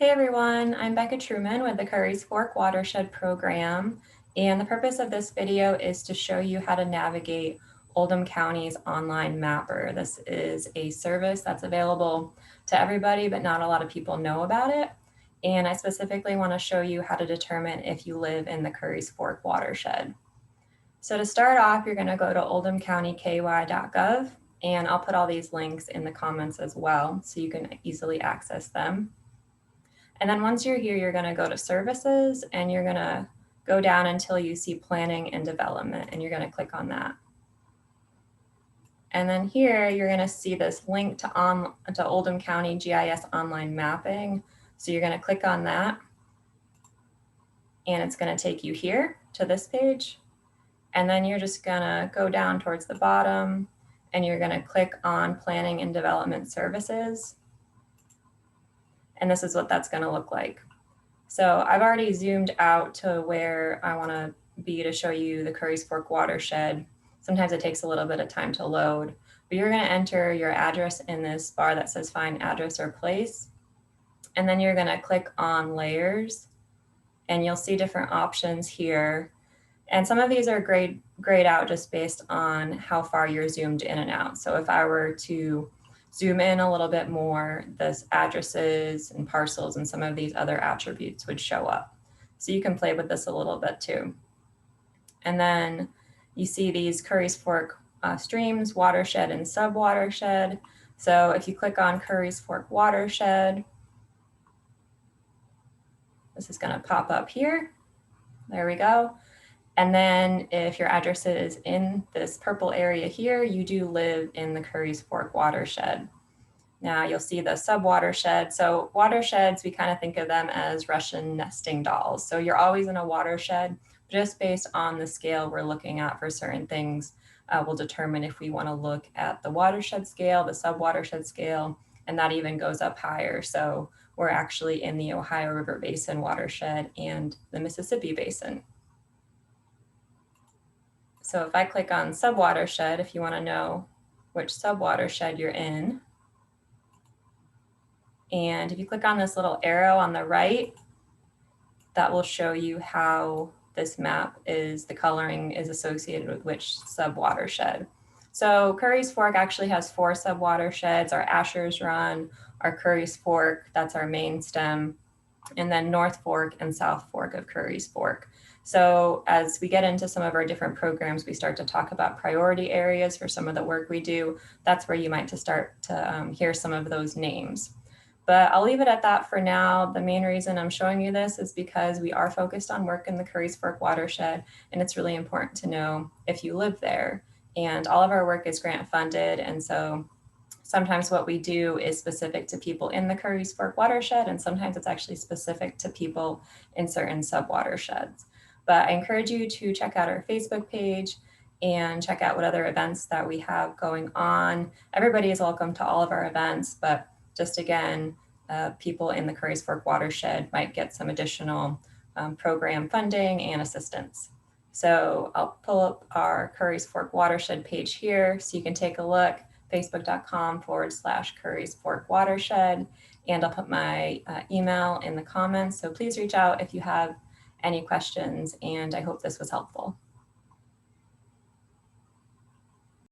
Hey everyone, I'm Becca Truman with the Currys Fork Watershed program, and the purpose of this video is to show you how to navigate Oldham County's online mapper. This is a service that's available to everybody, but not a lot of people know about it. And I specifically want to show you how to determine if you live in the Currys Fork Watershed. So to start off, you're going to go to oldhamcountyky.gov, and I'll put all these links in the comments as well, so you can easily access them. And then once you're here, you're going to go to services and you're going to go down until you see planning and development, and you're going to click on that. And then here you're going to see this link to Oldham County GIS online mapping. So you're going to click on that and it's going to take you here to this page. And then you're just going to go down towards the bottom and you're going to click on planning and development services. And this is what that's going to look like. So I've already zoomed out to where I want to be to show you the Currys Fork Watershed. Sometimes it takes a little bit of time to load, but you're going to enter your address in this bar that says find address or place. And then you're going to click on layers and you'll see different options here. And some of these are grayed out just based on how far you're zoomed in and out. So if I were to zoom in a little bit more, this addresses and parcels and some of these other attributes would show up. So you can play with this a little bit too. And then you see these Currys Fork streams, watershed and sub-watershed. So if you click on Currys Fork Watershed, this is going to pop up here. There we go. And then if your address is in this purple area here, you do live in the Currys Fork Watershed. Now you'll see the sub-watershed. So watersheds, we kind of think of them as Russian nesting dolls. So you're always in a watershed, just based on the scale we're looking at for certain things. We'll determine if we want to look at the watershed scale, the sub-watershed scale, and that even goes up higher. So we're actually in the Ohio River Basin watershed and the Mississippi Basin. So if I click on sub-watershed, if you want to know which sub-watershed you're in, and if you click on this little arrow on the right, that will show you how this map is, the coloring is associated with which sub-watershed. So Currys Fork actually has 4 sub-watersheds, our Asher's Run, our Currys Fork, that's our main stem, and then North Fork and South Fork of Currys Fork. So as we get into some of our different programs, we start to talk about priority areas for some of the work we do. That's where you might start to hear some of those names. But I'll leave it at that for now. The main reason I'm showing you this is because we are focused on work in the Currys Fork Watershed, and it's really important to know if you live there. And all of our work is grant funded, and so sometimes what we do is specific to people in the Currys Fork Watershed, and sometimes it's actually specific to people in certain sub-watersheds. But I encourage you to check out our Facebook page and check out what other events that we have going on. Everybody is welcome to all of our events, but just again, people in the Currys Fork Watershed might get some additional program funding and assistance. So I'll pull up our Currys Fork Watershed page here so you can take a look, facebook.com/Currys Fork Watershed, and I'll put my email in the comments. So please reach out if you have any questions, and I hope this was helpful.